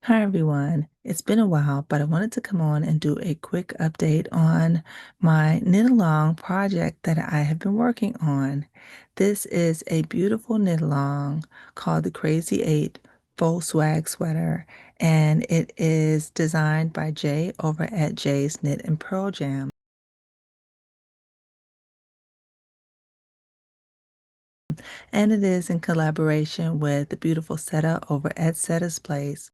Hi everyone. It's been a while, but I wanted to come on and do a quick update on my knit along project that I have been working on. This is a beautiful knit along called the Crazy 8 Full Swag Sweater, and it is designed by Jay over at Jay's Knit and Purl Jam. And it is in collaboration with the beautiful Setta over at Setta's Place.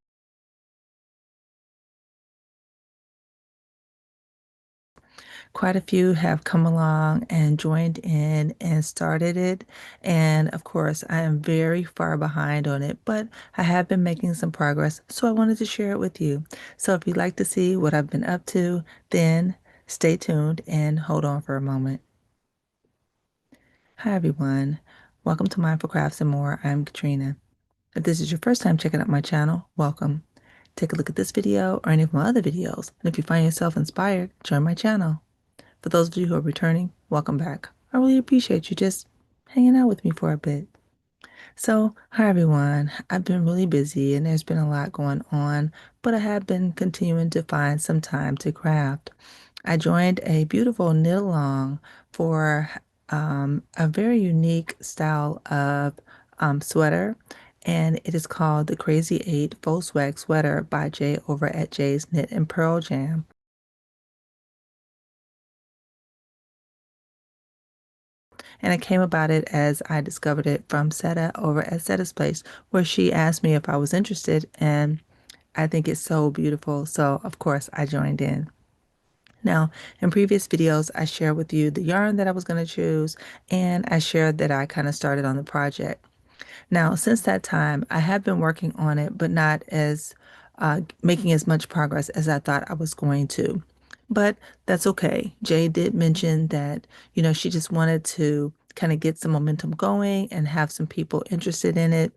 Quite a few have come along and joined in and started it. And of course, I am very far behind on it, but I have been making some progress. So I wanted to share it with you. So if you'd like to see what I've been up to, then stay tuned and hold on for a moment. Hi, everyone. Welcome to Mindful Crafts and More. I'm Katrina. If this is your first time checking out my channel, welcome. Take a look at this video or any of my other videos. And if you find yourself inspired, join my channel. For those of you who are returning, welcome back. I really appreciate you just hanging out with me for a bit. So, hi everyone. I've been really busy and there's been a lot going on, but I have been continuing to find some time to craft. I joined a beautiful knit along for a very unique style of sweater, and it is called the Crazy 8 Faux Swag Sweater by Jay over at Jay's Knit and Purl Jam. And I came about it as I discovered it from Setta over at Setta's Place, where she asked me if I was interested, and I think it's so beautiful. So, of course, I joined in. Now, in previous videos, I shared with you the yarn that I was going to choose, and I shared that I kind of started on the project. Now, since that time, I have been working on it, but not as making as much progress as I thought I was going to. But that's okay. Jay did mention that, she just wanted to kind of get some momentum going and have some people interested in it,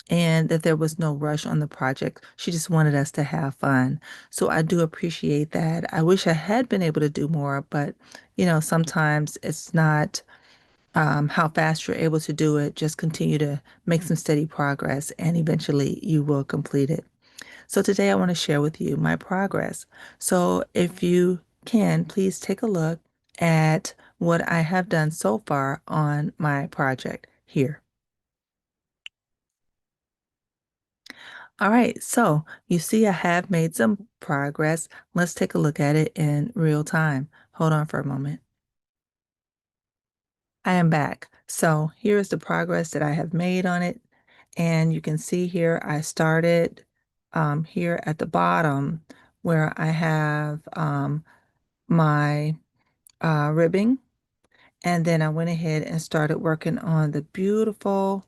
and that there was no rush on the project. She just wanted us to have fun. So I do appreciate that. I wish I had been able to do more, but, sometimes it's not how fast you're able to do it. Just continue to make some steady progress and eventually you will complete it. So today I want to share with you my progress. So if you can, please take a look at what I have done so far on my project here. All right, so you see I have made some progress. Let's take a look at it in real time. Hold on for a moment. I am back. So here is the progress that I have made on it. And you can see here, I started here at the bottom where I have my ribbing. And then I went ahead and started working on the beautiful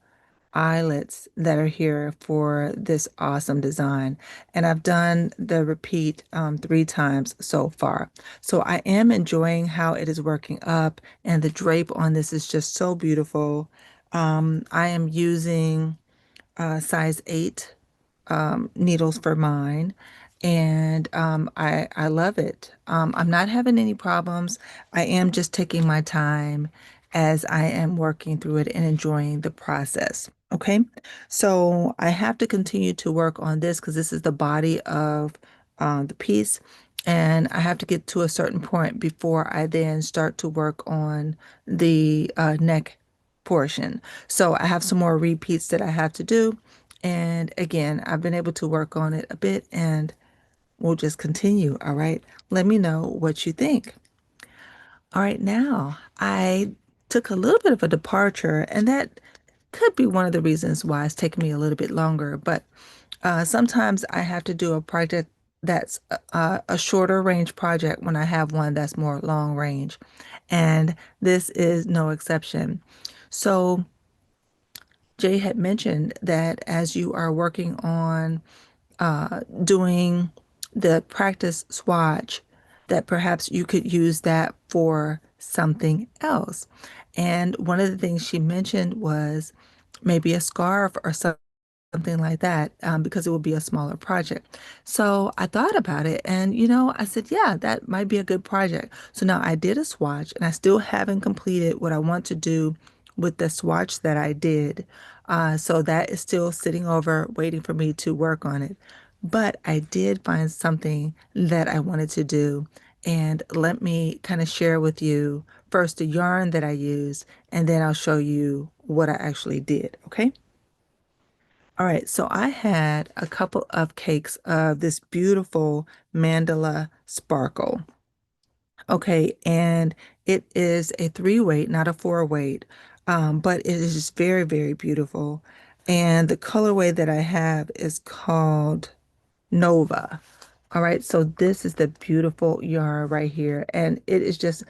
eyelets that are here for this awesome design. And I've done the repeat 3 times so far. So I am enjoying how it is working up, and the drape on this is just so beautiful. I am using size 8 needles for mine. And I love it. I'm not having any problems. I am just taking my time as I am working through it and enjoying the process. Okay, so I have to continue to work on this because this is the body of the piece, and I have to get to a certain point before I then start to work on the neck portion. So I have some more repeats that I have to do. And again, I've been able to work on it a bit and we'll just continue. All right. Let me know what you think. All right. Now, I took a little bit of a departure, and that could be one of the reasons why it's taking me a little bit longer. But sometimes I have to do a project that's a shorter range project when I have one that's more long range. And this is no exception. So, Jay had mentioned that as you are working on doing the practice swatch, that perhaps you could use that for something else. And one of the things she mentioned was maybe a scarf or something like that, because it would be a smaller project. So I thought about it and, I said, yeah, that might be a good project. So now I did a swatch and I still haven't completed what I want to do with the swatch that I did. So that is still sitting over waiting for me to work on it. but I did find something that I wanted to do. And let me kind of share with you first the yarn that I used, and then I'll show you what I actually did. Okay. All right. So I had a couple of cakes of this beautiful mandala sparkle. Okay, and it is a three weight, not a four weight, but it is just very, very beautiful. And the colorway that I have is called Nova. All right, so this is the beautiful yarn right here, and it is just,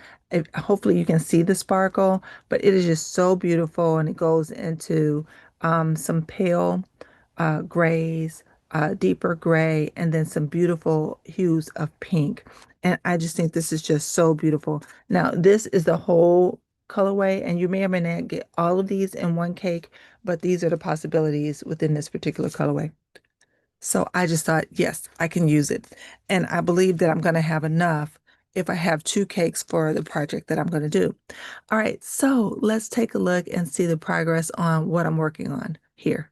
hopefully you can see the sparkle, but it is just so beautiful, and it goes into some pale grays, deeper gray, and then some beautiful hues of pink. And I just think this is just so beautiful. Now, this is the whole colorway, and you may or may not get all of these in one cake, but these are the possibilities within this particular colorway. So I just thought, yes, I can use it. And I believe that I'm going to have enough if I have two cakes for the project that I'm going to do. All right, so let's take a look and see the progress on what I'm working on here.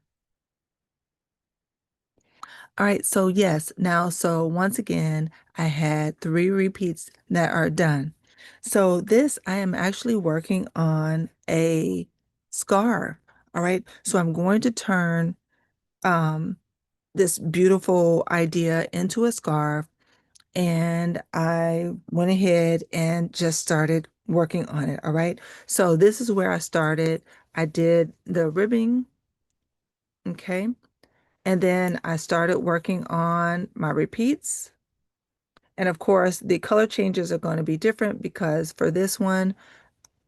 All right, so yes, now, so once again, I had three repeats that are done. So this, I am actually working on a scarf. All right, so I'm going to turn um, this beautiful idea into a scarf, and I went ahead and just started working on it. All right, so this is where I started. I did the ribbing, okay, and then I started working on my repeats. And of course, the color changes are going to be different because for this one,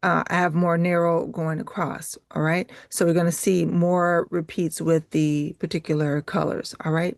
I have more narrow going across. All right. So we're going to see more repeats with the particular colors. All right.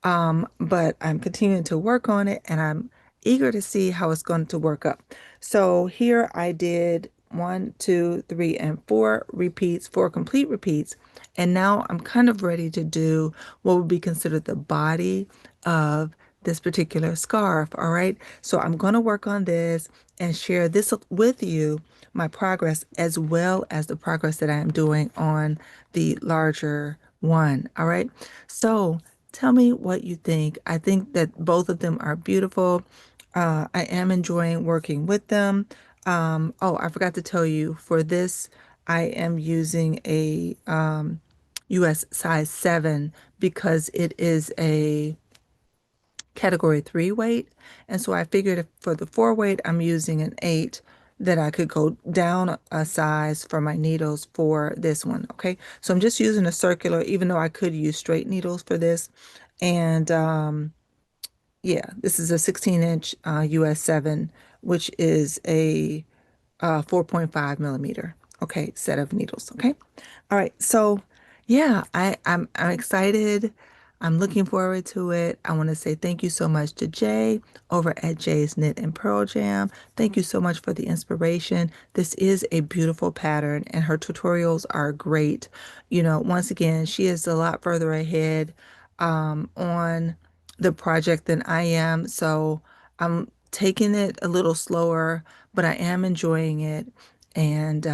But I'm continuing to work on it, and I'm eager to see how it's going to work up. So here I did one, two, three, and four repeats, four complete repeats. And now I'm kind of ready to do what would be considered the body of this particular scarf. All right. So I'm going to work on this and share this with you, my progress, as well as the progress that I am doing on the larger one. All right. So tell me what you think. I think that both of them are beautiful. I am enjoying working with them. Oh, I forgot to tell you, for this, I am using a US size 7 because it is a category 3 weight. And so I figured if for the 4 weight, I'm using an 8, that I could go down a size for my needles for this one. Okay. So I'm just using a circular, even though I could use straight needles for this. And yeah, this is a 16-inch US 7, which is a 4.5 millimeter, okay, set of needles. Okay. All right. So yeah, I'm excited. I'm looking forward to it. I want to say thank you so much to Jay over at Jay's Knit and Purl Jam. Thank you so much for the inspiration. This is a beautiful pattern, and her tutorials are great. You know, once again, she is a lot further ahead on the project than I am. So I'm taking it a little slower, but I am enjoying it. And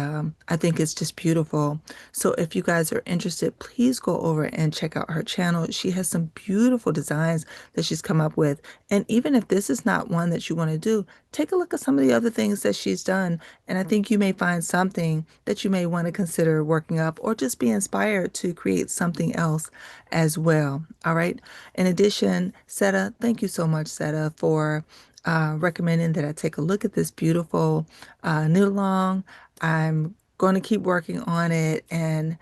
I think it's just beautiful. So if you guys are interested, please go over and check out her channel. She has some beautiful designs that she's come up with. And even if this is not one that you want to do, take a look at some of the other things that she's done. And I think you may find something that you may want to consider working up, or just be inspired to create something else as well. All right. In addition, Setta, thank you so much, Setta, for recommending that I take a look at this beautiful knit along. I'm going to keep working on it, and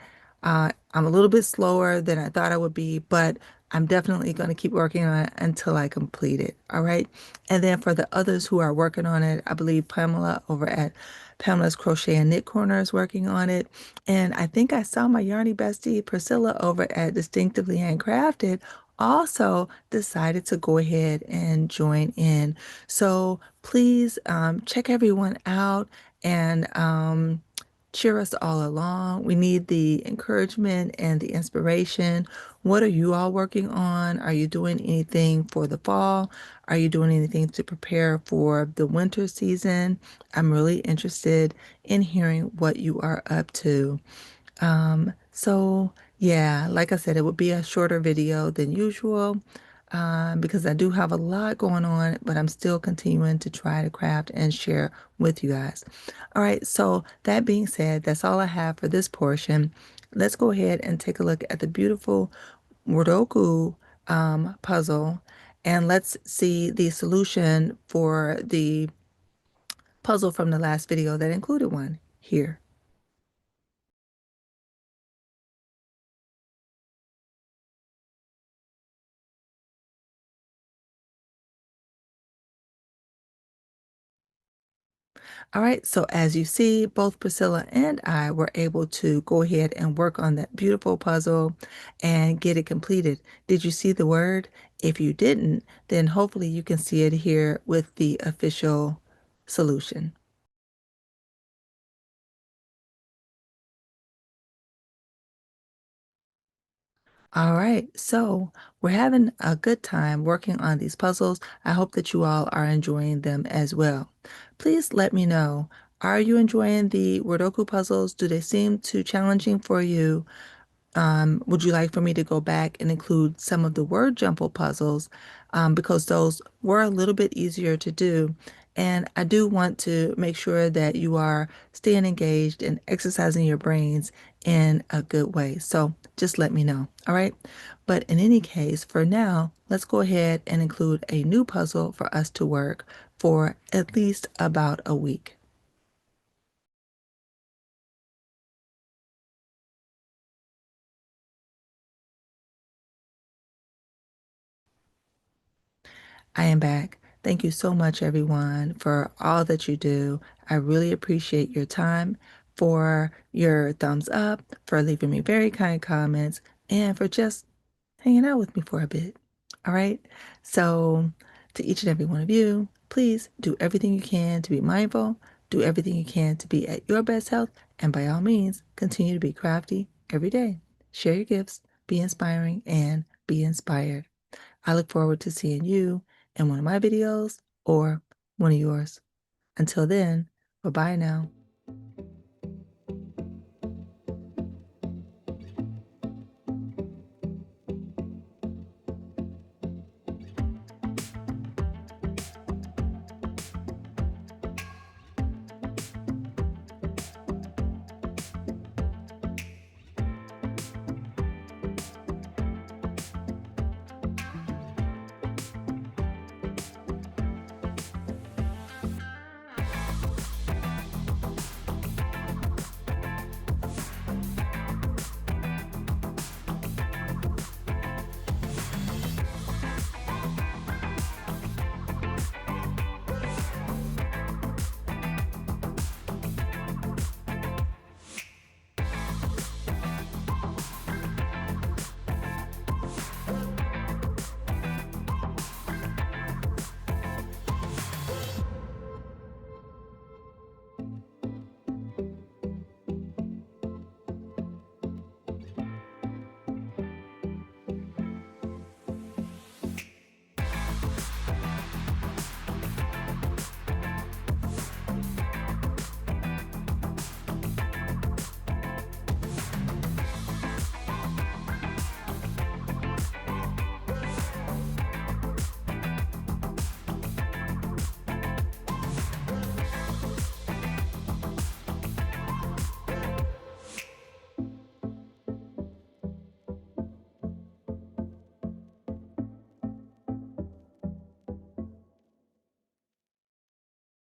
I'm a little bit slower than I thought I would be, but I'm definitely going to keep working on it until I complete it. All right. And then for the others who are working on it, I believe Pamela over at Pamela's Crochet and Knit Corner is working on it. And I think I saw my Yarny bestie Priscilla over at Distinctively Handcrafted also decided to go ahead and join in. So please check everyone out, and cheer us all along. We need the encouragement and the inspiration. What are you all working on? Are you doing anything for the fall? Are you doing anything to prepare for the winter season? I'm really interested in hearing what you are up to. So yeah, like I said, it would be a shorter video than usual. because I do have a lot going on, but I'm still continuing to try to craft and share with you guys. All right, so that being said, that's all I have for this portion. Let's go ahead and take a look at the beautiful Woroku puzzle, and let's see the solution for the puzzle from the last video that included one here. All right, so as you see, both Priscilla and I were able to go ahead and work on that beautiful puzzle and get it completed. Did you see the word? If you didn't, then hopefully you can see it here with the official solution. All right, so we're having a good time working on these puzzles. I hope that you all are enjoying them as well. Please let me know, are you enjoying the Wordoko puzzles? Do they seem too challenging for you? Would you like for me to go back and include some of the word jumble puzzles because those were a little bit easier to do? And I do want to make sure that you are staying engaged and exercising your brains in a good way. So just let me know. All right. But in any case, for now, let's go ahead and include a new puzzle for us to work for at least about a week. I am back. Thank you so much, everyone, for all that you do. I really appreciate your time, for your thumbs up, for leaving me very kind comments, and for just hanging out with me for a bit. All right. So, to each and every one of you, please do everything you can to be mindful, do everything you can to be at your best health, and by all means, continue to be crafty every day. Share your gifts, be inspiring, and be inspired. I look forward to seeing you in one of my videos or one of yours. Until then, bye bye now.